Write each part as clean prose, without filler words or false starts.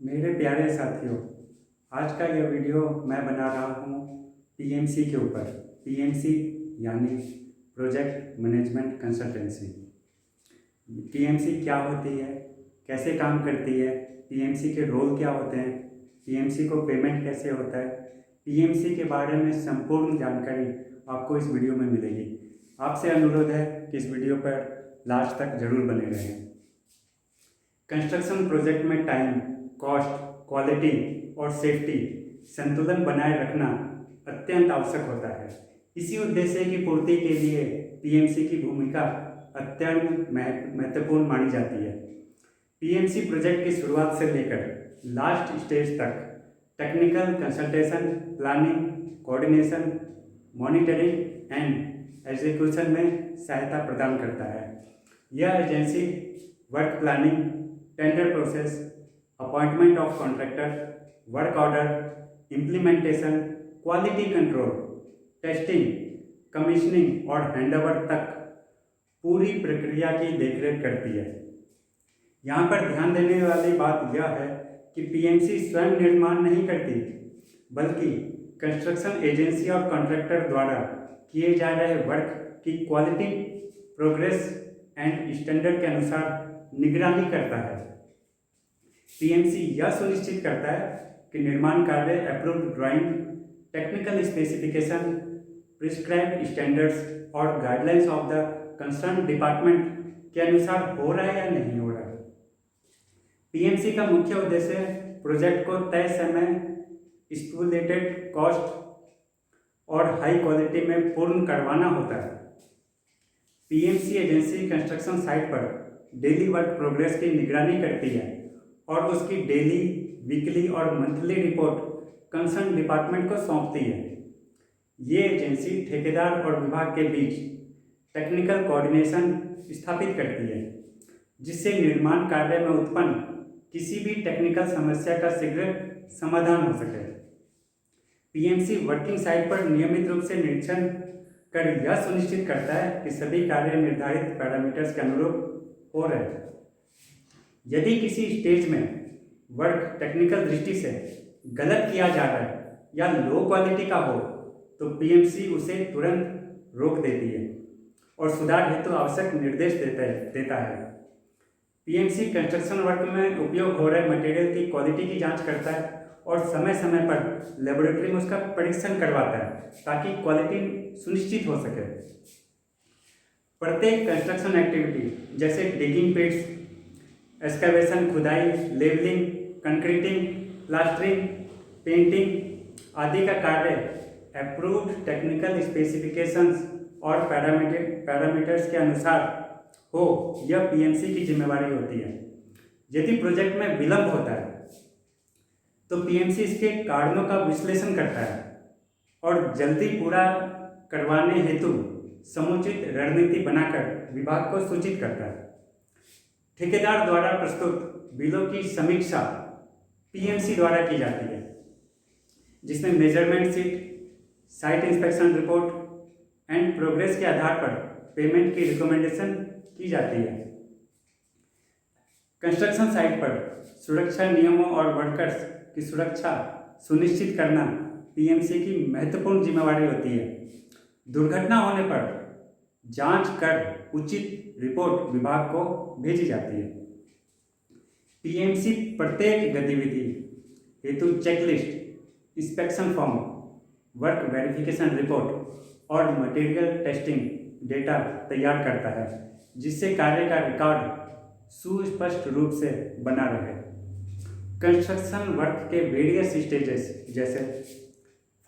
मेरे प्यारे साथियों, आज का यह वीडियो मैं बना रहा हूँ पीएमसी के ऊपर। पीएमसी यानी प्रोजेक्ट मैनेजमेंट कंसल्टेंसी। पीएमसी क्या होती है, कैसे काम करती है, पीएमसी के रोल क्या होते हैं, पीएमसी को पेमेंट कैसे होता है, पीएमसी के बारे में संपूर्ण जानकारी आपको इस वीडियो में मिलेगी। आपसे अनुरोध है कि इस वीडियो पर लास्ट तक जरूर बने रहें। कंस्ट्रक्शन प्रोजेक्ट में टाइम, कॉस्ट, क्वालिटी और सेफ्टी संतुलन बनाए रखना अत्यंत आवश्यक होता है। इसी उद्देश्य की पूर्ति के लिए पीएमसी की भूमिका अत्यंत महत्वपूर्ण मानी जाती है। पीएमसी प्रोजेक्ट की शुरुआत से लेकर लास्ट स्टेज तक technical consultation, planning, coordination, monitoring and execution में सहायता प्रदान करता है। यह agency work planning, tender process, appointment of contractor, work order, implementation, quality control, testing, commissioning और हैंडओवर तक पूरी प्रक्रिया की देखरेख करती है। यहाँ पर ध्यान देने वाली बात यह है कि पीएमसी स्वयं निर्माण नहीं करती, बल्कि कंस्ट्रक्शन एजेंसी और कॉन्ट्रैक्टर द्वारा किए जा रहे वर्क की क्वालिटी, प्रोग्रेस एंड स्टैंडर्ड के अनुसार निगरानी करता है। पीएमसी यह सुनिश्चित करता है कि निर्माण कार्य approved drawing, technical specification, prescribed standards और guidelines of the concern department के अनुसार हो रहा है या नहीं हो रहा है। पीएमसी का मुख्य उद्देश्य प्रोजेक्ट को तय समय, स्टिपुलेटेड कॉस्ट और हाई क्वालिटी में पूर्ण करवाना होता है। पीएमसी एजेंसी कंस्ट्रक्शन साइट पर डेली वर्क प्रोग्रेस की निगरानी करती है और उसकी डेली, वीकली और मंथली रिपोर्ट कंसर्न डिपार्टमेंट को सौंपती है। ये एजेंसी ठेकेदार और विभाग के बीच टेक्निकल कोऑर्डिनेशन स्थापित करती है, जिससे निर्माण कार्य में उत्पन्न किसी भी टेक्निकल समस्या का शीघ्र समाधान हो सके। पीएमसी वर्किंग साइट पर नियमित रूप से निरीक्षण कर यह सुनिश्चित करता है कि सभी कार्य निर्धारित पैरामीटर्स के अनुरूप हो रहे हैं। यदि किसी स्टेज में वर्क टेक्निकल दृष्टि से गलत किया जा रहा है या लो क्वालिटी का हो, तो पीएमसी उसे तुरंत रोक देती है और सुधार हेतु आवश्यक निर्देश देता है। पीएमसी कंस्ट्रक्शन वर्क में उपयोग हो रहे मटेरियल की क्वालिटी की जांच करता है और समय समय पर लेबोरेटरी में उसका परीक्षण करवाता है ताकि क्वालिटी सुनिश्चित हो सके। प्रत्येक कंस्ट्रक्शन एक्टिविटी जैसे डिगिंग पिट्स, एक्सकवेशन, खुदाई, लेवलिंग, कंक्रीटिंग, प्लास्टरिंग, पेंटिंग आदि का कार्य अप्रूव्ड टेक्निकल स्पेसिफिकेशंस और पैरामीटर्स के अनुसार हो, यह पीएमसी की जिम्मेवारी होती है। यदि प्रोजेक्ट में विलंब होता है तो पीएमसी इसके कारणों का विश्लेषण करता है और जल्दी पूरा करवाने हेतु समुचित रणनीति बनाकर विभाग को सूचित करता है। ठेकेदार द्वारा प्रस्तुत बिलों की समीक्षा पीएमसी द्वारा की जाती है, जिसमें measurement sheet, site inspection report and progress के आधार पर पेमेंट की रिकमेंडेशन की जाती है। कंस्ट्रक्शन साइट पर सुरक्षा नियमों और वर्कर्स की सुरक्षा सुनिश्चित करना पीएमसी की महत्वपूर्ण जिम्मेवारी होती है। दुर्घटना होने पर जांच कर उचित रिपोर्ट विभाग को भेजी जाती है। पीएमसी प्रत्येक गतिविधि हेतु checklist, inspection form, work verification report और मटेरियल टेस्टिंग डेटा तैयार करता है, जिससे कार्य का रिकॉर्ड सुस्पष्ट रूप से बना रहे। कंस्ट्रक्शन वर्क के वेरियस स्टेजेस जैसे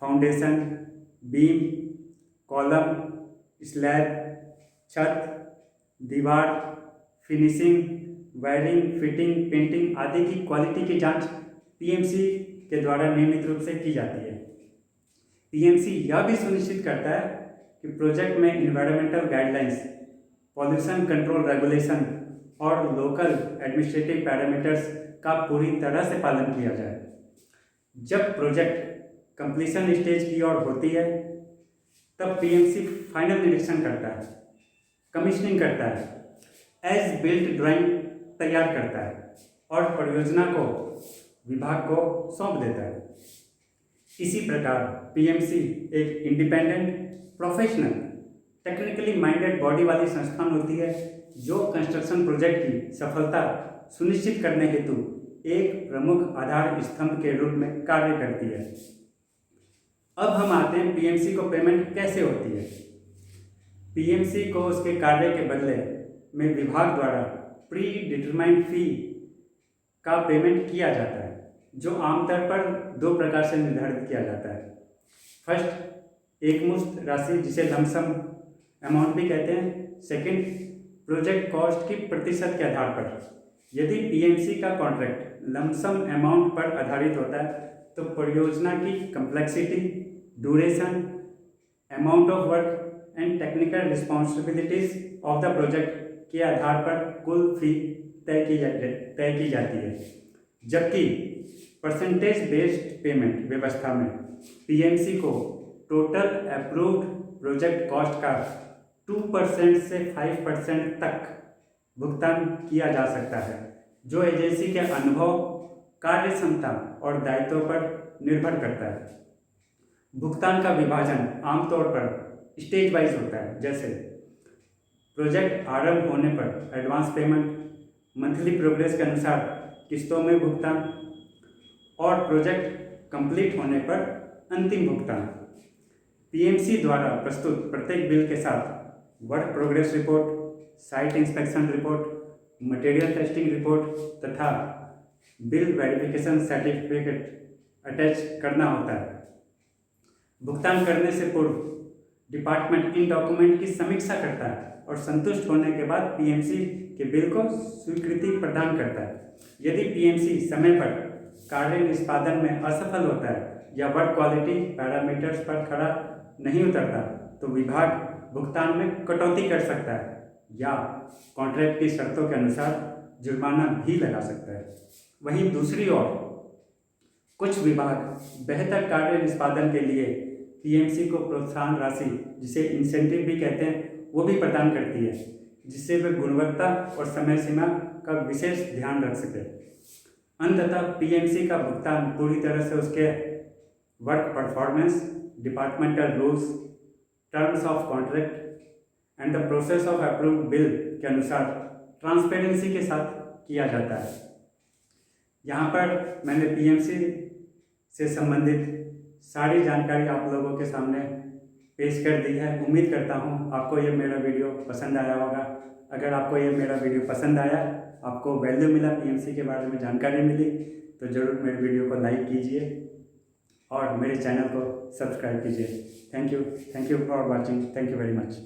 फाउंडेशन, बीम, कॉलम, स्लैब, छत, दीवार, फिनिशिंग, वायरिंग, फिटिंग, पेंटिंग आदि की क्वालिटी की जांच पीएमसी के द्वारा नियमित रूप से की जाती है। पीएमसी यह भी सुनिश्चित करता है कि प्रोजेक्ट में environmental guidelines, pollution control regulation और लोकल एडमिनिस्ट्रेटिव पैरामीटर्स का पूरी तरह से पालन किया जाए। जब प्रोजेक्ट कंप्लीशन स्टेज की ओर होती है, तब पीएमसी फाइनल निरीक्षण करता है, कमीशनिंग करता है, एज बिल्ट ड्राइंग तैयार करता है और परियोजना को विभाग को सौंप देता है। इसी प्रकार पीएमसी एक independent, professional, technically minded body वाली संस्थान होती है जो कंस्ट्रक्शन प्रोजेक्ट की सफलता सुनिश्चित करने हेतु एक प्रमुख आधार स्तंभ के रूप में कार्य करती है। अब हम आते हैं पीएमसी को पेमेंट कैसे होती है। पीएमसी को उसके कार्य के बदले में विभाग द्वारा प्री डिटरमाइंड फी का पेमेंट किया जाता है, जो आमतौर पर दो प्रकार से निर्धारित किया जाता है। फर्स्ट, एकमुश्त राशि जिसे लमसम अमाउंट भी कहते हैं। सेकंड, प्रोजेक्ट कॉस्ट की प्रतिशत के आधार पर। यदि पीएमसी का कॉन्ट्रैक्ट लमसम अमाउंट पर आधारित होता है तो परियोजना की complexity, duration, amount of work and technical responsibilities of the project के आधार पर कुल फी तय की जाती है। जबकि परसेंटेज बेस्ड पेमेंट व्यवस्था में पीएमसी को टोटल अप्रूव्ड प्रोजेक्ट कॉस्ट का 2% से 5% तक भुगतान किया जा सकता है, जो एजेंसी के अनुभव, कार्य क्षमता और दायित्वों पर निर्भर करता है। भुगतान का विभाजन आमतौर पर स्टेज वाइज होता है, जैसे प्रोजेक्ट आरंभ होने पर एडवांस पेमेंट, मंथली प्रोग्रेस के अनुसार किस्तों में भुगतान और प्रोजेक्ट कंप्लीट होने पर अंतिम भुगतान। पीएमसी द्वारा प्रस्तुत प्रत्येक बिल के साथ work progress report, site inspection report, material testing report तथा बिल वेरिफिकेशन सर्टिफिकेट अटैच करना होता है। भुगतान करने से पूर्व डिपार्टमेंट इन डॉक्यूमेंट की समीक्षा करता है और संतुष्ट होने के बाद पीएमसी के बिल को स्वीकृति प्रदान करता है। यदि पीएमसी समय पर कार्य निष्पादन में असफल होता है या वर्क क्वालिटी पैरामीटर्स पर खरा नहीं उतरता तो विभाग भुगतान में कटौती कर सकता है या कॉन्ट्रैक्ट की शर्तों के अनुसार जुर्माना भी लगा सकता है। वहीं दूसरी ओर कुछ विभाग बेहतर कार्य निष्पादन के लिए पीएमसी को प्रोत्साहन राशि, जिसे इंसेंटिव भी कहते हैं, वो भी प्रदान करती है, जिससे वे गुणवत्ता और समय सीमा का विशेष ध्यान रख सके। अंततः पीएमसी का भुगतान पूरी तरह से उसके work performance, departmental rules, terms of contract and the process of approved bill के अनुसार ट्रांसपेरेंसी के साथ किया जाता है। यहाँ पर मैंने पीएमसी से संबंधित सारी जानकारी आप लोगों के सामने पेश कर दी है। उम्मीद करता हूँ आपको ये मेरा वीडियो पसंद आया होगा। अगर आपको ये मेरा वीडियो पसंद आया, आपको वैल्यू मिला, पीएमसी के बारे में जानकारी मिली, तो ज़रूर मेरे वीडियो को लाइक कीजिए और मेरे चैनल को सब्सक्राइब कीजिए। Thank you for watching. Thank you very much.